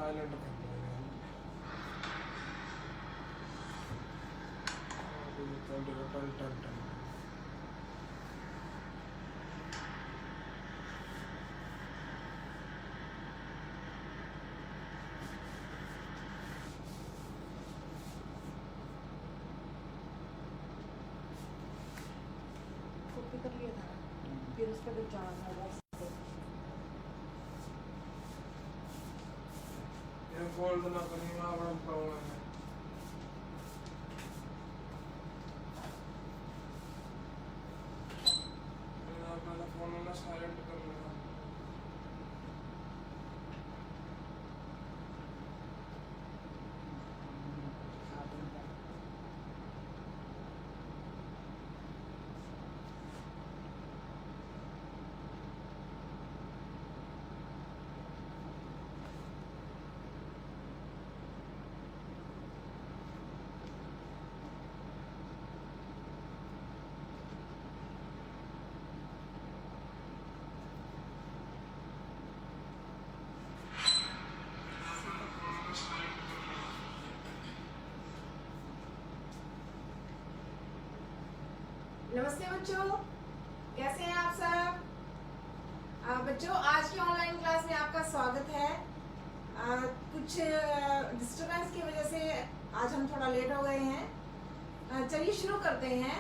Silent कर देंगे। Ton ton ton. Copy कर लिया था फिर उस पर जाना होगा। ये गोल्ड ना कहीं ना बड़ा प्रॉब्लम है। मेरा अपना फोन ना साइलेंट कर लेना। नमस्ते बच्चों, कैसे हैं आप सब? बच्चों, आज की ऑनलाइन क्लास में आपका स्वागत है। कुछ डिस्टरबेंस की वजह से आज हम थोड़ा लेट हो गए हैं। चलिए शुरू करते हैं।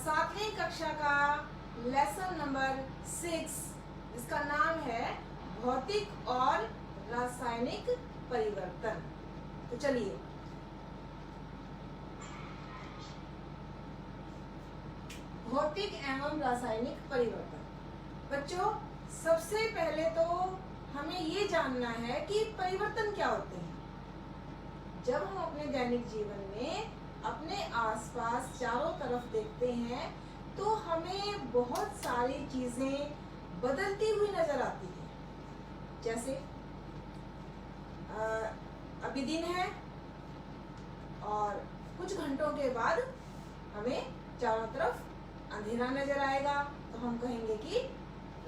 7वीं कक्षा का लेसन नंबर 6, इसका नाम है भौतिक और रासायनिक परिवर्तन। तो चलिए, भौतिक एवं रासायनिक परिवर्तन। बच्चों, सबसे पहले तो हमें ये जानना है कि परिवर्तन क्या होते हैं। जब हम अपने दैनिक जीवन में अपने आसपास चारों तरफ देखते हैं तो हमें बहुत सारी चीजें बदलती हुई नजर आती हैं। जैसे अभी दिन है और कुछ घंटों के बाद हमें चारों तरफ अंधेरा नजर आएगा तो हम कहेंगे कि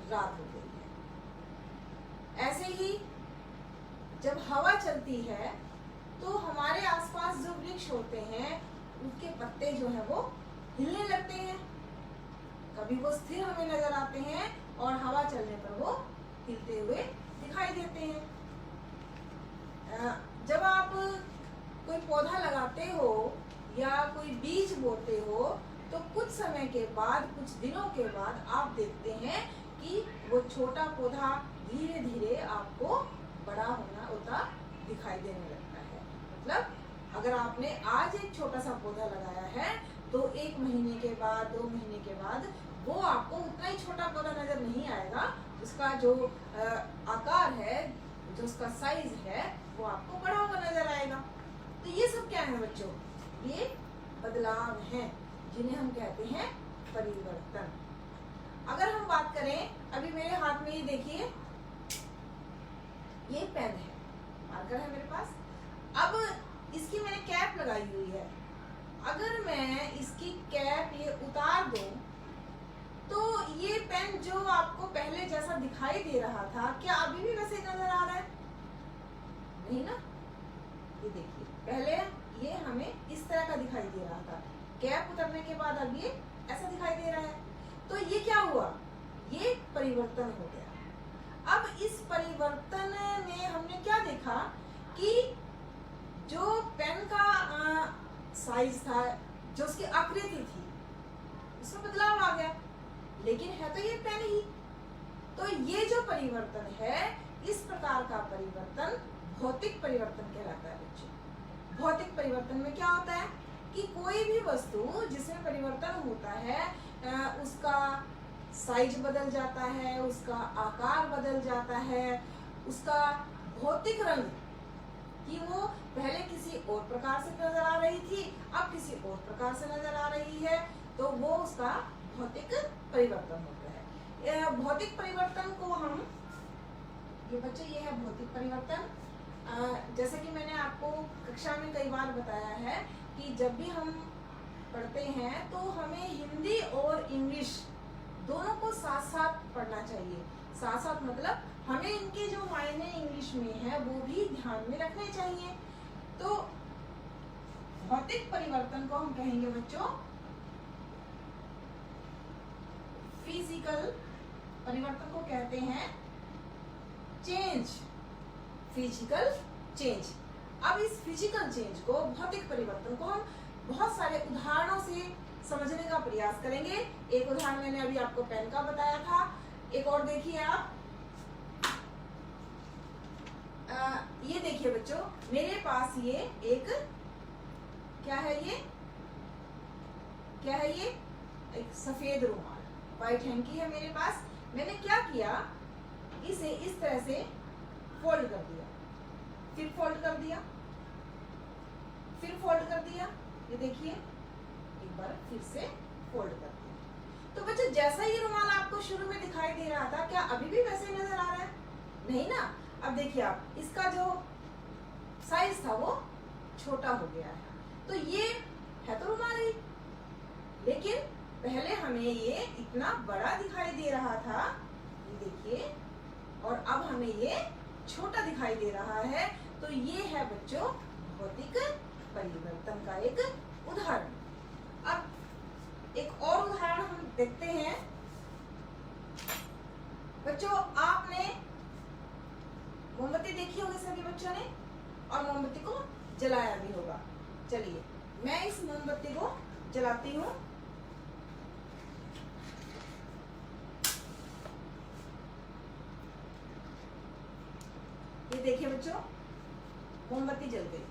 रात हो गई है। ऐसे ही जब हवा चलती है तो हमारे आसपास जो वृक्ष होते हैं उनके पत्ते जो है वो हिलने लगते हैं। कभी वो स्थिर हमें नजर आते हैं और हवा चलने पर वो हिलते हुए दिखाई देते हैं। जब आप कोई पौधा लगाते हो या कोई बीज बोते हो तो कुछ समय के बाद, कुछ दिनों के बाद आप देखते हैं कि वो छोटा पौधा धीरे धीरे आपको बड़ा होता दिखाई देने लगता है। मतलब अगर आपने आज एक छोटा सा पौधा लगाया है तो 1 महीने के बाद, 2 महीने के बाद वो आपको उतना ही छोटा पौधा नजर नहीं आएगा। उसका जो आकार है, जो उसका साइज है, वो आपको बड़ा हुआ नजर आएगा। तो ये सब क्या है बच्चों? ये बदलाव हैं जिन्हें हम कहते हैं परिवर्तन। अगर हम बात करें, अभी मेरे हाथ में ये देखिए, ये पेन है, मार्कर है मेरे पास। अब इसकी मैंने कैप लगाई हुई है। अगर मैं इसकी कैप ये उतार दूं तो ये पेन जो आपको पहले जैसा दिखाई दे रहा था, क्या अभी भी वैसे नजर आ रहा है? नहीं ना। ये देखिए, पहले ये हमें इस तरह का दिखाई दे रहा था, कैप उतरने के बाद अब ये ऐसा दिखाई दे रहा है। तो ये क्या हुआ? ये परिवर्तन हो गया। अब इस परिवर्तन में हमने क्या देखा कि जो पेन का साइज था, जो उसकी आकृति थी, उसमें बदलाव आ गया, लेकिन है तो ये पेन ही। तो ये जो परिवर्तन है, इस प्रकार का परिवर्तन भौतिक परिवर्तन कहलाता है बच्चों। भौतिक परिवर्तन में क्या होता है कि कोई भी वस्तु जिसमें परिवर्तन होता है, उसका साइज बदल जाता है, उसका आकार बदल जाता है, उसका भौतिक रंग, कि वो पहले किसी और प्रकार से नजर आ रही थी, अब किसी और प्रकार से नजर आ रही है, तो वो उसका भौतिक परिवर्तन होता है। भौतिक परिवर्तन को हम, ये बच्चे, ये है भौतिक परिवर्तन। जैसे कि मैंने आपको कक्षा में कई बार बताया है कि जब भी हम पढ़ते हैं तो हमें हिंदी और इंग्लिश दोनों को साथ साथ पढ़ना चाहिए। साथ साथ मतलब हमें इनके जो मायने इंग्लिश इंग्लिश में है वो भी ध्यान में रखने चाहिए। तो भौतिक परिवर्तन को हम कहेंगे बच्चों फिजिकल परिवर्तन को कहते हैं चेंज, फिजिकल चेंज। अब इस फिजिकल चेंज को, भौतिक परिवर्तन को हम बहुत सारे उदाहरणों से समझने का प्रयास करेंगे। एक उदाहरण मैंने अभी आपको पेन का बताया था, एक और देखिए आप। ये देखिए बच्चों, मेरे पास ये एक क्या है, ये एक सफेद रुमाल, व्हाइट हैंकी है मेरे पास। मैंने क्या किया, इसे इस तरह से फोल्ड कर दिया, फिर फोल्ड कर दिया, फिर फोल्ड कर दिया। ये देखिए, एक बार फिर से फोल्ड कर दिया। तो बच्चों, जैसा ये रुमाल आपको शुरू में दिखाई दे रहा था, क्या अभी भी वैसे ही नजर आ रहा है? नहीं ना। अब देखिए आप, इसका जो साइज था वो छोटा हो गया है। तो ये है तो रुमाल ही, लेकिन पहले हमें ये इतना बड़ा दिखाई दे रहा था, ये देखिए, और अब हमें ये छोटा दिखाई दे रहा है। तो ये है बच्चों भौतिक परिवर्तन का एक उदाहरण। अब एक और उदाहरण हम देखते हैं। बच्चों, आपने मोमबत्ती देखी होगी सभी बच्चों ने, और मोमबत्ती को जलाया भी होगा। चलिए, मैं इस मोमबत्ती को जलाती हूँ। ये देखिए बच्चों, मोमबत्ती जल गई।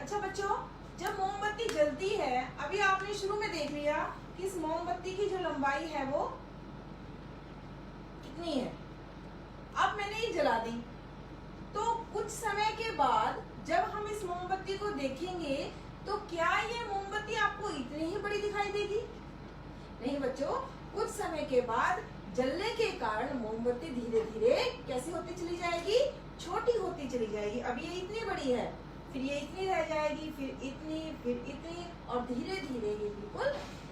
अच्छा बच्चों, जब मोमबत्ती जलती है, अभी आपने शुरू में देख लिया कि इस मोमबत्ती की जो लंबाई है वो कितनी है। अब मैंने ये जला दी, तो कुछ समय के बाद जब हम इस मोमबत्ती को देखेंगे तो क्या ये मोमबत्ती आपको इतनी ही बड़ी दिखाई देगी? नहीं बच्चों, कुछ समय के बाद जलने के कारण मोमबत्ती धीरे धीरे कैसी होती चली जाएगी, छोटी होती चली जाएगी। अब ये इतनी बड़ी है, फिर ये इतनी रह जाएगी, फिर इतनी, और धीरे धीरे ये बिल्कुल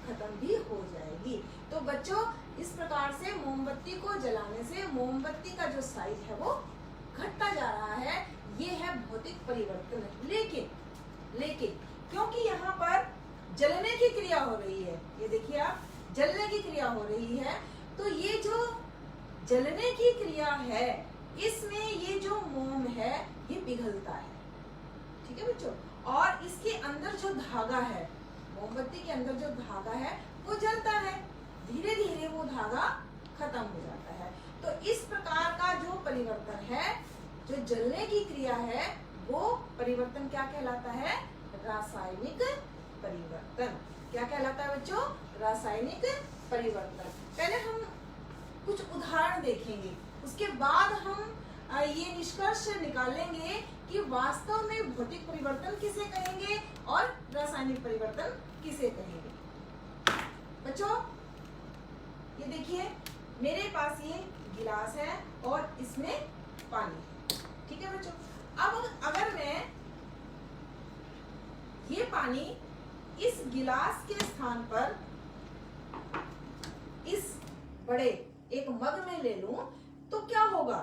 खत्म भी हो जाएगी। तो बच्चों, इस प्रकार से मोमबत्ती को जलाने से मोमबत्ती का जो साइज है वो घटता जा रहा है। ये है भौतिक परिवर्तन। लेकिन क्योंकि यहाँ पर जलने की क्रिया हो रही है, ये देखिए आप, जलने की क्रिया हो रही है, तो ये जो जलने की क्रिया है, इसमें ये जो मोम है ये पिघलता है। ठीक है बच्चों, और इसके अंदर जो धागा है, मोमबत्ती के अंदर जो धागा है वो जलता है, धीरे धीरे वो धागा खत्म हो जाता है। तो इस प्रकार का जो परिवर्तन है, जो जलने की क्रिया है, वो परिवर्तन क्या कहलाता है? रासायनिक परिवर्तन। क्या कहलाता है बच्चों? रासायनिक परिवर्तन। पहले हम कुछ उदाहरण देखेंगे, उसके बाद हम ये निष्कर्ष निकालेंगे कि वास्तव में भौतिक परिवर्तन किसे कहेंगे और रासायनिक परिवर्तन किसे कहेंगे। बच्चों, ये देखिए, मेरे पास ये गिलास है और इसमें पानी। ठीक है बच्चों, अब अगर मैं ये पानी इस गिलास के स्थान पर इस बड़े एक मग में ले लूं तो क्या होगा?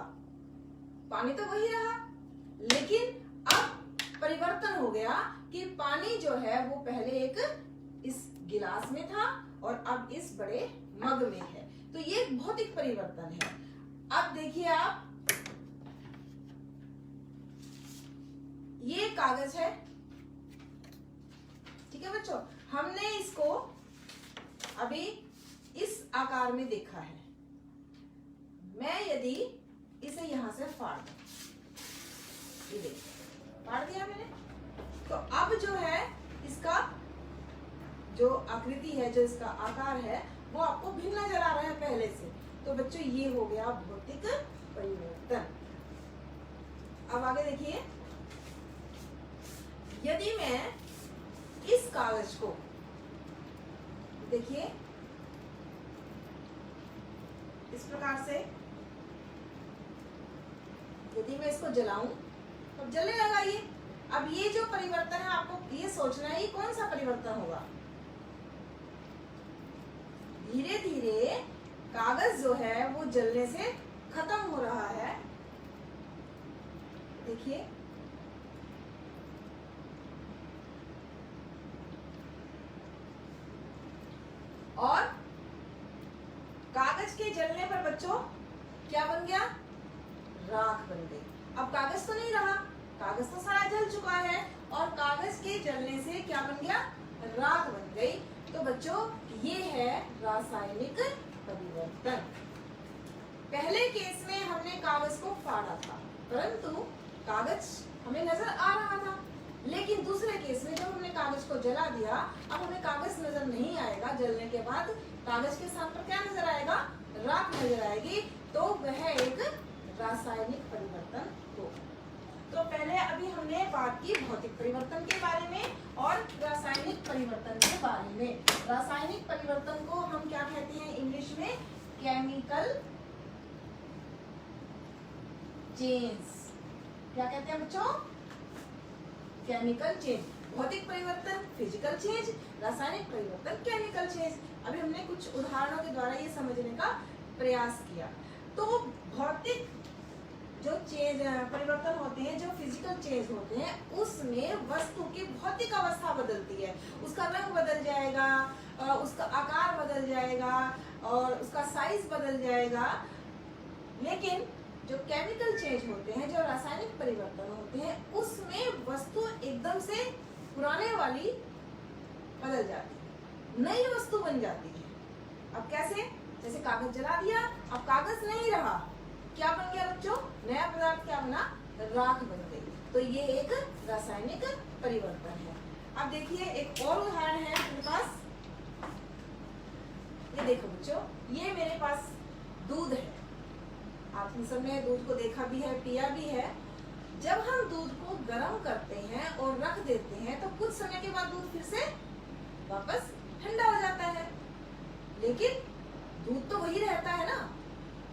पानी तो वही रहा, लेकिन अब परिवर्तन हो गया कि पानी जो है वो पहले एक इस गिलास में था और अब इस बड़े मग में है। तो ये भौतिक परिवर्तन है। अब देखिए आप, ये कागज है। ठीक है बच्चों, हमने इसको अभी इस आकार में देखा है। मैं यदि इसे यहां से फाड़ दूं, ये देखिए फाड़ दिया मैंने, तो अब जो है इसका जो आकृति है, जो इसका आकार है, वो आपको भिन्न नजर आ रहा है पहले से। तो बच्चों, ये हो गया भौतिक परिवर्तन। अब आगे देखिए, यदि मैं इस कागज को, देखिए इस प्रकार से यदि मैं इसको जलाऊं तो जलने लगा ये। अब ये जो परिवर्तन है, आपको ये सोचना है ये कौन सा परिवर्तन होगा। धीरे धीरे कागज जो है वो जलने से खत्म हो रहा है देखिए और कागज के जलने पर बच्चों क्या बन गया? राख बन गई। अब कागज तो नहीं रहा, कागज तो सारा जल चुका है और कागज के जलने से क्या बन गया? राख बन गई। तो बच्चों ये है रासायनिक परिवर्तन। पहले केस में हमने कागज को फाड़ा था, परंतु कागज हमें नजर आ रहा था। लेकिन दूसरे केस में जब हमने कागज को जला दिया, अब हमें कागज नजर नहीं आएगा। जलने के बाद कागज के स्थान पर क्या नजर आएगा? राख नजर आएगी। तो वह एक रासायनिक परिवर्तन हो। तो पहले अभी हमने बात की भौतिक परिवर्तन के बारे में और रासायनिक परिवर्तन के बारे में। रासायनिक परिवर्तन को हम क्या कहते हैं इंग्लिश में? Chemical change. क्या कहते हैं बच्चों? Chemical change. भौतिक परिवर्तन फिजिकल चेंज, रासायनिक परिवर्तन केमिकल चेंज। अभी हमने कुछ उदाहरणों के द्वारा ये समझने का प्रयास किया। तो भौतिक जो चेंज परिवर्तन होते हैं, जो फिजिकल चेंज होते हैं, उसमें वस्तु की भौतिक अवस्था बदलती है। उसका रंग बदल जाएगा, उसका आकार बदल जाएगा और उसका साइज बदल जाएगा। लेकिन जो केमिकल चेंज होते हैं, जो रासायनिक परिवर्तन होते हैं, उसमें वस्तु एकदम से पुराने वाली बदल जाती है, नई वस्तु बन जाती है। अब कैसे? जैसे कागज जला दिया, अब कागज नहीं रहा, क्या बन गया बच्चों? नया पदार्थ क्या बना? राख बन गई। तो ये एक रासायनिक परिवर्तन है। अब देखिए एक और उदाहरण है मेरे पास। ये देखो बच्चों, ये मेरे पास दूध है। आप सबने दूध को देखा भी है, पिया भी है। जब हम दूध को गर्म करते हैं और रख देते हैं तो कुछ समय के बाद दूध फिर से वापस ठंडा हो जाता है। लेकिन दूध तो वही रहता है ना,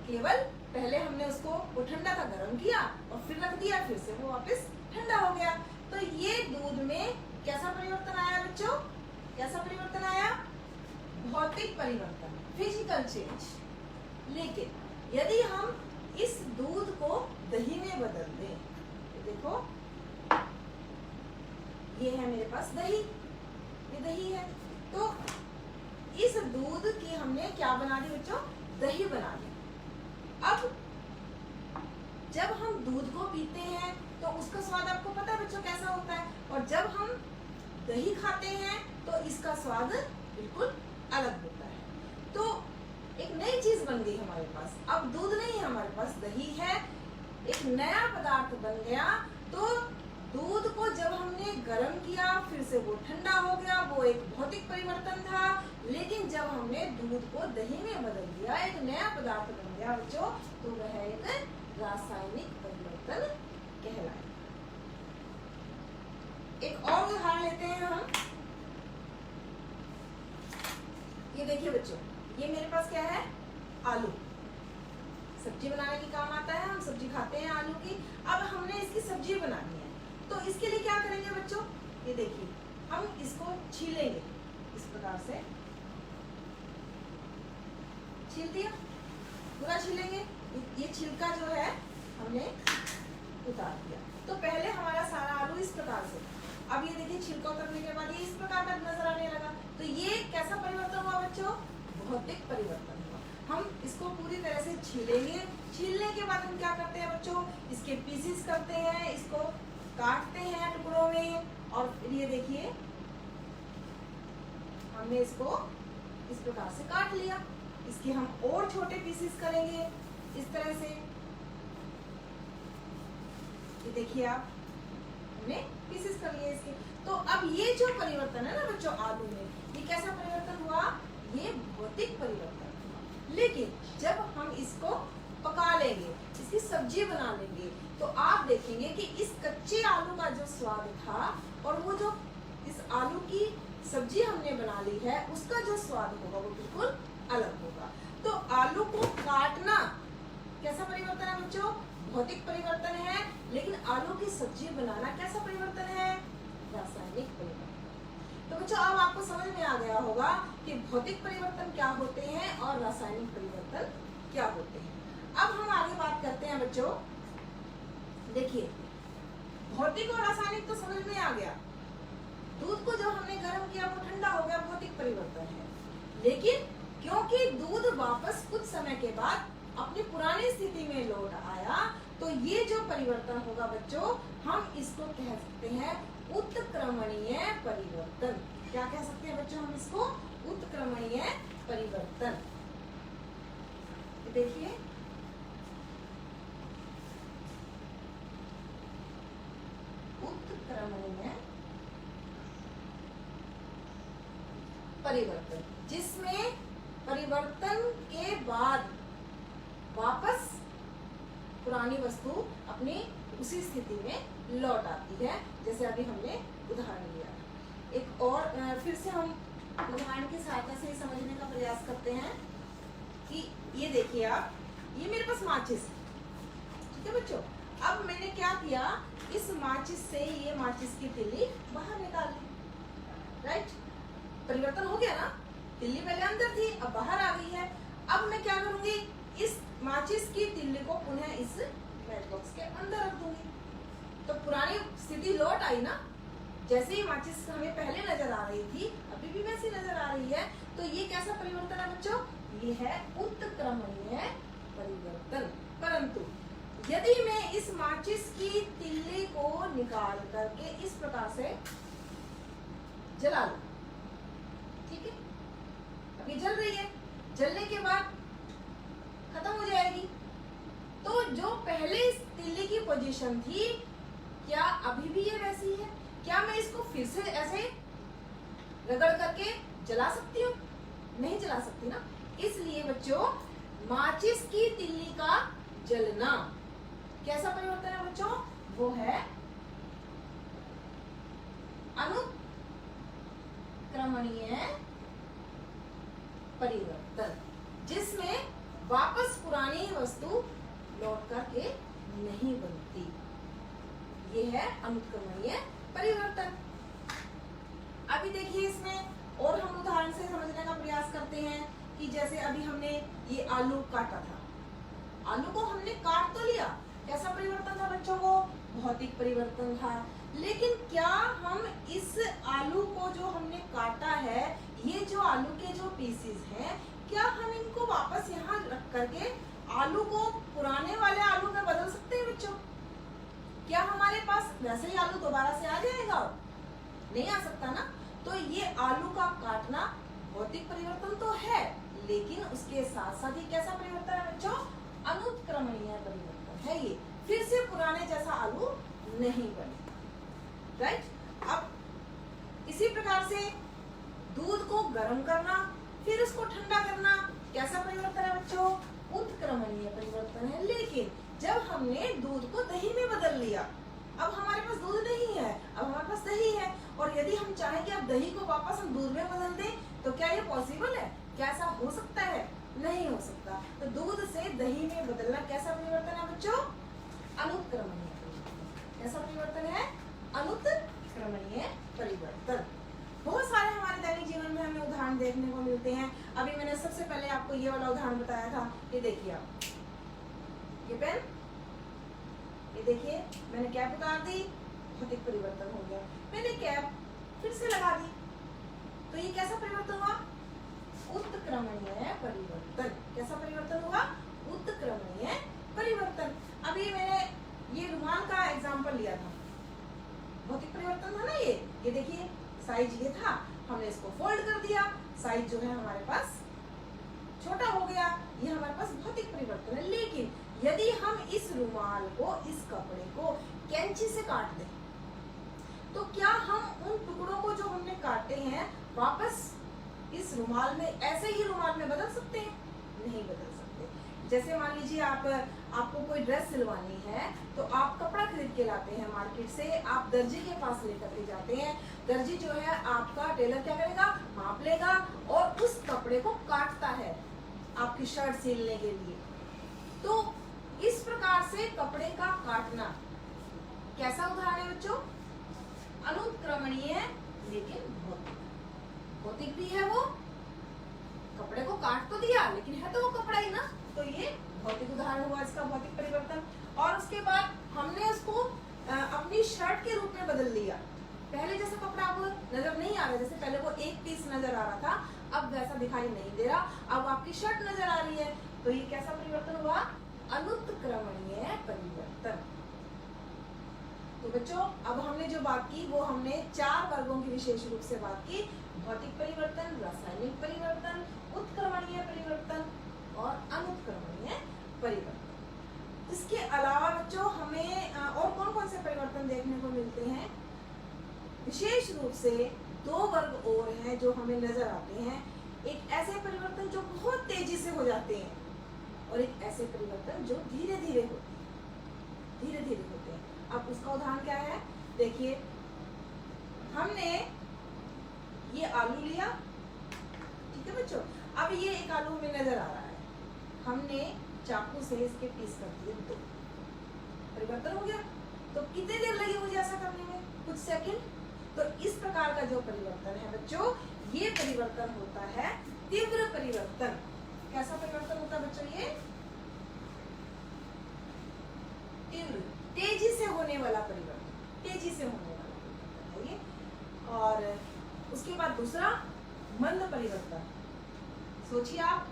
केवल पहले हमने उसको वो ठंडा था गर्म किया और फिर रख दिया, फिर से वो वापस ठंडा हो गया। तो ये दूध में कैसा परिवर्तन आया बच्चों? कैसा परिवर्तन आया? भौतिक परिवर्तन, फिजिकल चेंज। लेकिन यदि हम इस दूध को दही में बदल दें, तो देखो ये है मेरे पास दही, ये दही है। तो इस दूध की हमने क्या बना दी बच्चों? दही बना दी। अब जब हम दूध को पीते हैं तो उसका स्वाद आपको पता है बच्चों कैसा होता है, और जब हम दही खाते हैं तो इसका स्वाद बिल्कुल अलग होता है। तो एक नई चीज बन गई हमारे पास। अब दूध नहीं है हमारे पास, दही है, एक नया पदार्थ बन गया। तो दूध को जब हमने गर्म किया, फिर से वो ठंडा हो गया, वो एक भौतिक परिवर्तन था। लेकिन जब हमने दूध को दही में बदल दिया, एक नया पदार्थ बन गया बच्चों, तो वह एक रासायनिक परिवर्तन कहलाए। एक और उदाहरण लेते हैं हम। ये देखिए बच्चों, ये मेरे पास क्या है? आलू। सब्जी बनाने के काम आता है, हम सब्जी खाते हैं आलू की। अब हमने इसकी सब्जी बनानी है, तो इसके लिए क्या करेंगे बच्चों? ये देखिए, हम इसको छीलेंगे इस प्रकार से। छील दिया, पूरा छीलेंगे। ये छिलका जो है हमने उतार दिया। तो पहले हमारा सारा आलू इस प्रकार से, अब ये देखिए छिलका उतारने के बाद ये इस प्रकार का नजर आने लगा। तो ये कैसा परिवर्तन हुआ बच्चों? भौतिक परिवर्तन हुआ। हम इसको पूरी तरह से छीलेंगे। छीलने के बाद हम क्या करते हैं बच्चों? इसके पीसेस करते हैं, इसको काटते हैं टुकड़ों में, और फिर ये देखिए हमने इसको इस प्रकार से काट लिया। इसके हम और छोटे पीसेस करेंगे इस तरह से। ये देखिए आप, हमने पीसेस कर लिए इसके। तो अब ये जो परिवर्तन है ना बच्चों आलू में, ये कैसा परिवर्तन हुआ? ये भौतिक परिवर्तन हुआ। लेकिन जब हम इसको पका लेंगे, इसकी सब्जी बना लेंगे, तो आप देखेंगे कि इस कच्चे आलू का जो स्वाद था और वो जो इस आलू की सब्जी हमने बना ली है, उसका जो स्वाद होगा वो बिल्कुल अलग होगा। तो आलू को काटना कैसा परिवर्तन है बच्चों? भौतिक परिवर्तन है। लेकिन आलू की सब्जी बनाना कैसा परिवर्तन है? रासायनिक परिवर्तन। तो बच्चों अब आपको समझ में आ गया होगा कि भौतिक परिवर्तन क्या होते हैं और रासायनिक परिवर्तन क्या होते हैं। अब हम आगे बात करते हैं बच्चों। देखिए भौतिक और रासायनिक तो समझ में आ गया। दूध को जब हमने गर्म किया वो ठंडा हो गया, भौतिक परिवर्तन है। लेकिन क्योंकि दूध वापस कुछ समय के बाद अपनी पुरानी स्थिति में लौट आया, तो ये जो परिवर्तन होगा बच्चों, हम इसको कह सकते हैं उत्क्रमणीय परिवर्तन। क्या कह सकते हैं बच्चों हम इसको? उत्क्रमणीय परिवर्तन। देखिए उत्क्रमणीय परिवर्तन, जिसमें परिवर्तन के बाद वापस पुरानी वस्तु अपनी उसी स्थिति में लौट आती है, जैसे अभी हमने उदाहरण लिया। एक और फिर से हम उदाहरण की सहायता से समझने का प्रयास करते हैं कि ये देखिए आप, ये मेरे पास माचिस है, ठीक है बच्चों। अब मैंने क्या किया, इस माचिस से ये माचिस की तिल्ली बाहर निकाल दी, राइट? परिवर्तन हो गया ना, तिल्ली पहले अंदर थी अब बाहर आ गई है। अब मैं क्या करूंगी, इस माचिस की तिल्ली को पुनः इस मैच बॉक्स के अंदर रख दूंगी, तो पुरानी स्थिति लौट आई ना। जैसे ही माचिस हमें पहले नजर आ रही थी, अभी भी वैसी नजर आ रही है। तो ये कैसा परिवर्तन है बच्चों? ये है उत्क्रमणीय परिवर्तन। परंतु यदि मैं इस माचिस की तिल्ली को निकाल करके इस प्रकार से जला लूं, ठीक है, अभी जल रही है, जलने के बाद खत्म हो जाएगी, तो जो पहले इस तिल्ली की पोजीशन थी, क्या अभी भी ये वैसी है? क्या मैं इसको फिर से ऐसे रगड़ करके जला सकती हूँ? नहीं जला सकती ना। इसलिए बच्चों, माचिस की तिल्ली का जलना कैसा परिवर्तन है बच्चों? वो है अनुक्रमणीय परिवर्तन, जिसमें वापस पुरानी वस्तु लौट करके नहीं बनती। ये है अनुक्रमणीय परिवर्तन। अभी देखिए इसमें और हम उदाहरण से समझने का प्रयास करते हैं कि जैसे अभी हमने ये आलू काटा था, आलू को हमने काट तो लिया, कैसा परिवर्तन था बच्चों? को भौतिक परिवर्तन था। लेकिन क्या हम इस आलू को जो हमने काटा है, ये जो आलू के जो पीसेस हैं, क्या हम इनको वापस यहाँ रख करके आलू को पुराने वाले आलू में बदल सकते हैं बच्चों? क्या हमारे पास वैसे ही आलू दोबारा से आ जाएगा? नहीं आ सकता ना। तो ये आलू का काटना भौतिक परिवर्तन तो है, लेकिन उसके साथ साथ ही कैसा परिवर्तन है बच्चों? अनुक्रमणीय परिवर्तन है। ये फिर से पुराने जैसा आलू नहीं बने, राइट? अब इसी प्रकार से दूध को गर्म करना, फिर उसको ठंडा करना, कैसा परिवर्तन है बच्चों? उत्क्रमणीय परिवर्तन है। लेकिन जब हमने दूध को दही में बदल लिया, अब हमारे पास दूध नहीं है, अब हमारे पास दही है, और यदि हम चाहें कि अब दही को वापस हम दूध में बदल दें, तो क्या ये पॉसिबल है? क्या ऐसा हो सकता है? नहीं हो सकता। तो दूध से दही में बदलना कैसा परिवर्तन है बच्चों? अनुक्रमणीय परिवर्तन। कैसा परिवर्तन है? अनुक्रमणीय परिवर्तन। बहुत सारे हमारे दैनिक जीवन में हमें उदाहरण देखने को मिलते हैं। अभी मैंने सबसे पहले आपको ये वाला उदाहरण बताया था, ये देखिए आप, ये पेन, ये देखिए मैंने कैप उतार दी, भौतिक परिवर्तन हो गया। मैंने कैप फिर से लगा दी, तो ये कैसा परिवर्तन हुआ? उत्क्रमणीय परिवर्तन। कैसा परिवर्तन हुआ? उत्क्रमणीय परिवर्तन। अभी मैंने ये रुमाल का एग्जाम्पल लिया था, भौतिक परिवर्तन था ना ये देखिए साइज ये था, हमने इसको फोल्ड कर दिया, साइज जो है हमारे पास छोटा हो गया, ये हमारे पास भौतिक परिवर्तन है। लेकिन यदि हम इस रुमाल को, इस कपड़े को कैंची से काट दें, तो क्या हम उन टुकड़ों को जो हमने काटे हैं वापस इस रुमाल में, ऐसे ही रुमाल में बदल सकते हैं? नहीं बदल सकते। जैसे मान लीजिए आपको कोई ड्रेस सिलवानी है, तो आप कपड़ा खरीद के लाते हैं मार्केट से, आप दर्जी के पास लेकर के जाते हैं, दर्जी जो है आपका टेलर क्या करेगा? माप लेगा और उस कपड़े को काटता है आपकी शर्ट सिलने के लिए। तो इस प्रकार से कपड़े का काटना कैसा उदाहरण है बच्चों? अनुक्रमणीय लेकिन भौतिक भी है। वो कपड़े को काट तो दिया, लेकिन है तो वो कपड़ा ही ना, तो ये भौतिक उदाहरण हुआ इसका, भौतिक परिवर्तन। और उसके बाद हमने उसको अपनी उसकी शर्ट के रूप में बदल दिया। पहले जैसा कपड़ा अब नजर नहीं आ रहा, जैसे पहले वो एक पीस नजर आ रहा था, अब वैसा दिखाई नहीं दे रहा, अब आपकी शर्ट नजर आ रही है। तो ये कैसा परिवर्तन हुआ? अनुत्क्रमणीय परिवर्तन। तो बच्चों, अब हमने जो बात की वो हमने 4 वर्गों की विशेष रूप से बात की: भौतिक परिवर्तन, रासायनिक परिवर्तन, उत्क्रमणीय परिवर्तन और अनुत्क्रमणीय परिवर्तन। इसके अलावा बच्चों हमें और कौन कौन से परिवर्तन देखने को मिलते हैं? विशेष रूप से 2 वर्ग और हैं जो हमें नजर आते हैं। एक ऐसे परिवर्तन जो बहुत तेजी से हो जाते हैं, और एक ऐसे परिवर्तन जो धीरे धीरे होते हैं। अब उसका उदाहरण क्या है? देखिए, हमने ये आलू लिया, ठीक है बच्चों। अब ये एक आलू हमें नजर आ रहा है, हमने चाकू से इसके पीस कर दिए, तो परिवर्तन हो गया। तो कितनी देर लगी मुझे ऐसा करने में? कुछ सेकंड। तो इस प्रकार का जो परिवर्तन है बच्चों, ये परिवर्तन होता है तीव्र परिवर्तन। कैसा परिवर्तन होता है बच्चों? ये तीव्र, तेजी से होने वाला परिवर्तन, तेजी से होने वाला परिवर्तन है ये। और उसके बाद दूसरा मंद परिवर्तन। सोचिए आप,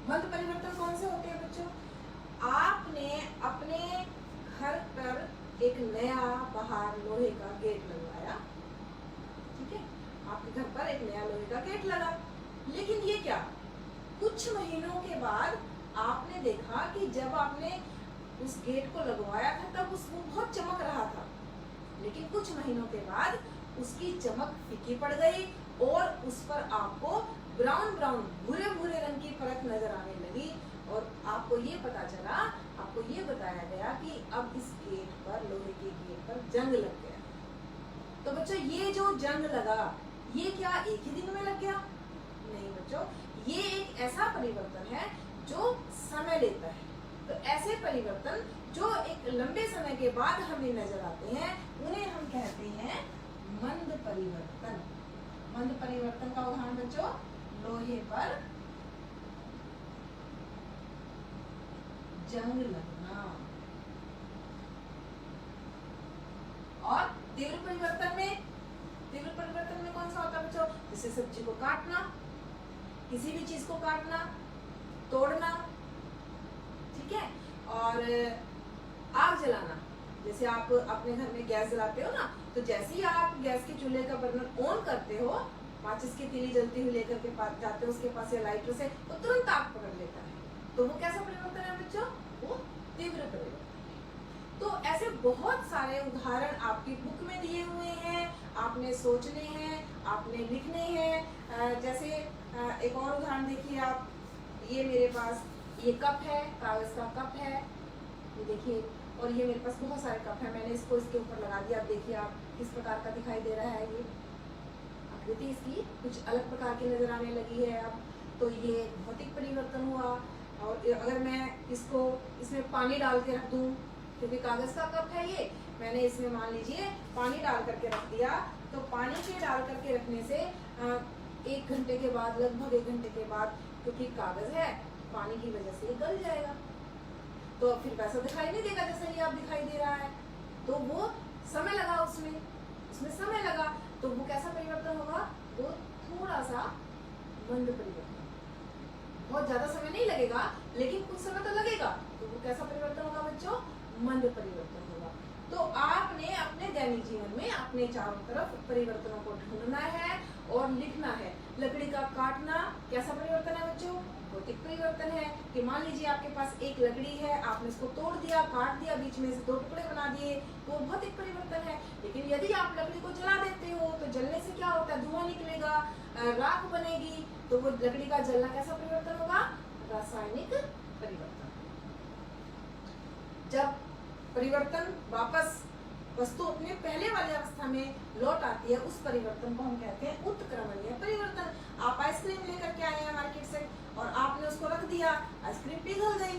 मंद परिवर्तन कौन से होते हैं बच्चों? आपने अपने घर पर एक नया बाहर लोहे का गेट लगवाया, ठीक है, आपके घर पर एक नया लोहे का गेट लगा, लेकिन ये क्या, कुछ महीनों के बाद आपने देखा कि जब आपने उस गेट को लगवाया था तब उसको बहुत चमक रहा था, लेकिन कुछ महीनों के बाद उसकी चमक फीकी पड़ गई और उस पर आपको ब्राउन ब्राउन भूरे भूरे रंग की परत नजर आने लगी, और आपको ये पता चला, आपको ये बताया गया कि अब इस गेट पर, लोहे के गेट पर जंग लग गया। तो बच्चों, ये जो जंग लगा, ये क्या एक ही दिन में लग गया? नहीं बच्चों, ये एक ऐसा परिवर्तन है जो समय लेता है। तो ऐसे परिवर्तन जो एक लंबे समय के बाद हमें नजर आते हैं, उन्हें हम कहते हैं मंद परिवर्तन। मंद परिवर्तन का उदाहरण बच्चों, लोहे पर जंग लगना। और तीव्र परिवर्तन में कौन सा होता है बच्चों? जैसे सब्जी को काटना, किसी भी चीज को काटना, तोड़ना, ठीक है, और आग जलाना। जैसे आप अपने घर में गैस जलाते हो ना, तो जैसे ही आप गैस के चूल्हे का बर्नर ऑन करते हो, माचिस की तीली जलती हुई लेकर के पास जाते हो उसके पास या लाइटर से, तो तुरंत आग पकड़ लेता है। तो वो कैसा परिवर्तन है बच्चों? वो तीव्र परिवर्तन। तो ऐसे बहुत सारे उदाहरण आपकी बुक में दिए हुए हैं, आपने सोचने हैं, आपने लिखने हैं। जैसे एक और उदाहरण देखिए आप, ये मेरे पास ये कप है, कागज का कप है, ये देखिए, और ये मेरे पास बहुत सारे कप है, मैंने इसको इसके ऊपर लगा दिया। अब देखिए आप किस प्रकार का दिखाई दे रहा है, ये आकृति इसकी कुछ अलग प्रकार की नजर आने लगी है अब। तो ये भौतिक परिवर्तन हुआ। और अगर मैं इसको इसमें पानी डाल के रख दूं, क्योंकि कागज का कप है ये, मैंने इसमें मान लीजिए पानी डाल करके रख दिया, तो पानी के डाल करके रखने से 1 घंटे के बाद, लगभग 1 घंटे के बाद, क्योंकि कागज है, पानी की वजह से गल जाएगा, तो फिर वैसा दिखाई नहीं देगा जैसा ये आप दिखाई दे रहा है। तो वो समय लगा, उसमें समय लगा, तो वो कैसा परिवर्तन होगा? वो थोड़ा सा मंद परिवर्तन, बहुत ज्यादा समय नहीं लगेगा लेकिन कुछ समय तो लगेगा। तो वो कैसा परिवर्तन होगा बच्चों? मंद परिवर्तन होगा। तो आपने अपने दैनिक जीवन में अपने चारों तरफ परिवर्तनों को ढूंढना है और लिखना है। लकड़ी का काटना कैसा परिवर्तन है बच्चों? भौतिक परिवर्तन है। कि मान लीजिए आपके पास एक लकड़ी है, आपने इसको तोड़ दिया, काट दिया, बीच में से 2 टुकड़े बना दिए, तो भौतिक परिवर्तन है। लेकिन यदि आप लकड़ी को जला देते हो तो जलने से क्या होता है? धुआं निकलेगा, राख बनेगी, तो वो लकड़ी का जलना कैसा परिवर्तन होगा? रासायनिक परिवर्तन। जब परिवर्तन वापस वस्तु अपने पहले वाली अवस्था में लौट आती है, उस परिवर्तन को हम कहते हैं उत्क्रमणीय परिवर्तन। आप आइसक्रीम लेकर के आए हैं मार्केट से और आपने उसको रख दिया, आइसक्रीम पिघल गई,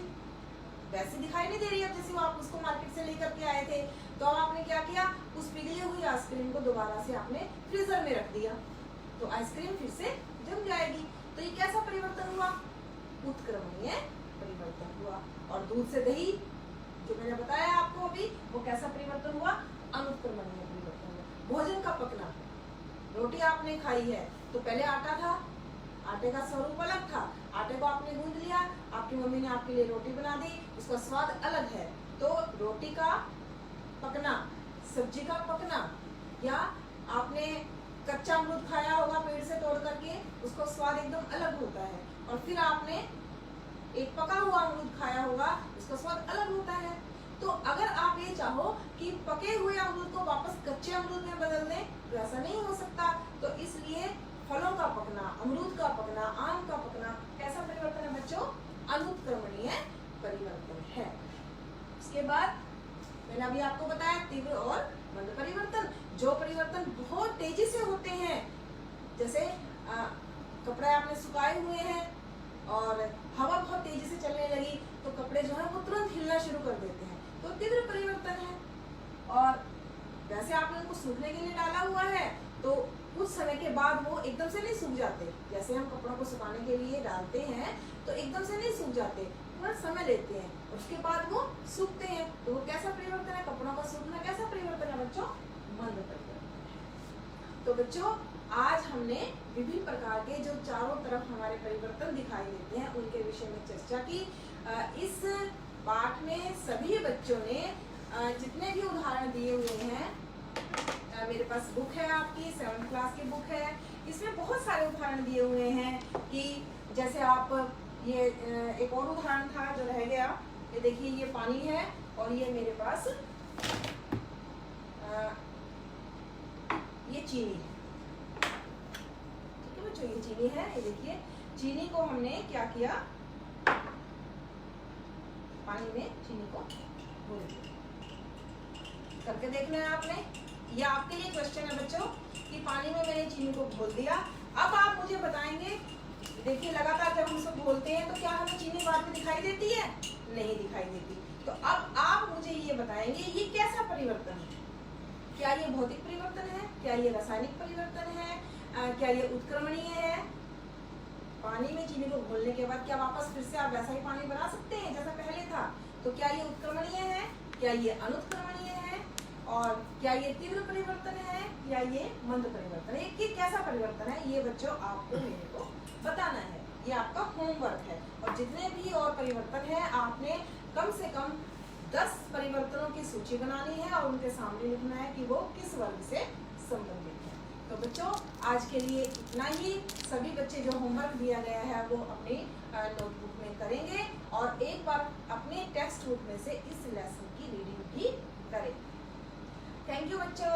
वैसी दिखाई नहीं दे रही है जैसे वो आप उसको मार्केट से लेकर के आए थे। तो आपने क्या किया? उस पिघली हुई आइसक्रीम को दोबारा से आपने फ्रीजर में रख दिया, तो आइसक्रीम फिर से जम जाएगी। तो ये कैसा परिवर्तन हुआ? उत्क्रमणीय परिवर्तन हुआ। और दूध से दही, जो मैंने बताया आपको, हुई, वो कैसा परिवर्तन हुआ? अनुत्क्रमणीय परिवर्तन हुआ। भोजन का पकना, रोटी आपने खाई है तो पहले आटा था, आटे का स्वरूप अलग था, आटे को आपने गूंद लिया, आपकी मम्मी ने आपके लिए रोटी बना दी, उसका स्वाद अलग है। तो रोटी का पकना, सब्जी का पकना, या आपने कच्चा अमरूद खाया होगा पेड़ से तोड़ करके, उसका स्वाद एकदम अलग होता है। और फिर आपने एक पका हुआ अमरूद खाया होगा, उसका स्वाद अलग होता है। तो अगर आप ये चाहो कि पके हुए अमरूद को वापस कच्चे अमरूद में बदल दें तो ऐसा नहीं हो सकता। तो इसलिए फलों का पकना, अमरूद का पकना, आम का पकना कैसा परिवर्तन है बच्चों? अनुत्क्रमणीय परिवर्तन है। उसके बाद मैंने अभी आपको बताया तीव्र और मंद परिवर्तन। जो परिवर्तन बहुत तेजी से होते हैं, जैसे कपड़े आपने सुखाए हुए हैं और हवा बहुत तेजी से चलने लगी तो कपड़े जो है वो तुरंत हिलना शुरू कर देते हैं, तो तीव्र परिवर्तन है। और वैसे आपने उनको सूखने के लिए डाला हुआ है तो कुछ समय के बाद वो एकदम से नहीं सूख जाते। जैसे हम कपड़ों को सुखाने के लिए डालते हैं तो एकदम से नहीं सूख जाते, थोड़ा समय लेते हैं, उसके बाद वो सूखते हैं। तो वो कैसा परिवर्तन है? कपड़ों का सूखना कैसा परिवर्तन है बच्चों? मंद परिवर्तन है। तो बच्चों आज हमने विभिन्न प्रकार के जो चारों तरफ हमारे परिवर्तन दिखाई देते हैं उनके विषय में चर्चा की। इस पाठ में सभी बच्चों ने जितने भी उदाहरण दिए हुए हैं, मेरे पास बुक है आपकी 7th क्लास की बुक है, इसमें बहुत सारे उदाहरण दिए हुए हैं कि जैसे आप ये एक और उदाहरण था जो रह गया, ये देखिए ये पानी है और ये मेरे पास ये चीनी है। ठीक है बच्चों, ये चीनी है, ये देखिए चीनी को हमने क्या किया, पानी में चीनी को घोल दिया। करके देखना है आपने, ये आपके लिए क्वेश्चन है बच्चों कि पानी में मैंने चीनी को घोल दिया। अब आप मुझे बताएंगे, देखिए लगातार जब हम सब घोलते हैं तो क्या हमें चीनी बाद में दिखाई देती है? नहीं दिखाई देती। तो अब आप मुझे ये बताएंगे ये कैसा परिवर्तन है? क्या ये भौतिक परिवर्तन है? क्या ये रासायनिक परिवर्तन है? क्या ये उत्क्रमणीय है? पानी में चीनी को घोलने के बाद क्या वापस फिर से आप वैसा ही पानी बना सकते हैं जैसा पहले था? तो क्या ये उत्क्रमणीय है? क्या ये अनुत्क्रमणीय है? और क्या ये तीव्र परिवर्तन है या ये मंद परिवर्तन है? ये कैसा परिवर्तन है? ये बच्चों आपको मेरे को बताना है, ये आपका होमवर्क है। और जितने भी और परिवर्तन है आपने कम से कम 10 परिवर्तनों की सूची बनानी है और उनके सामने लिखना है कि वो किस वर्ग से संबंधित है। तो बच्चों आज के लिए इतना ही। सभी बच्चे जो होमवर्क दिया गया है वो अपनी नोटबुक में करेंगे और एक बार अपने टेक्स्ट बुक में से इस लेसन की रीडिंग भी करें। थैंक यू बच्चों।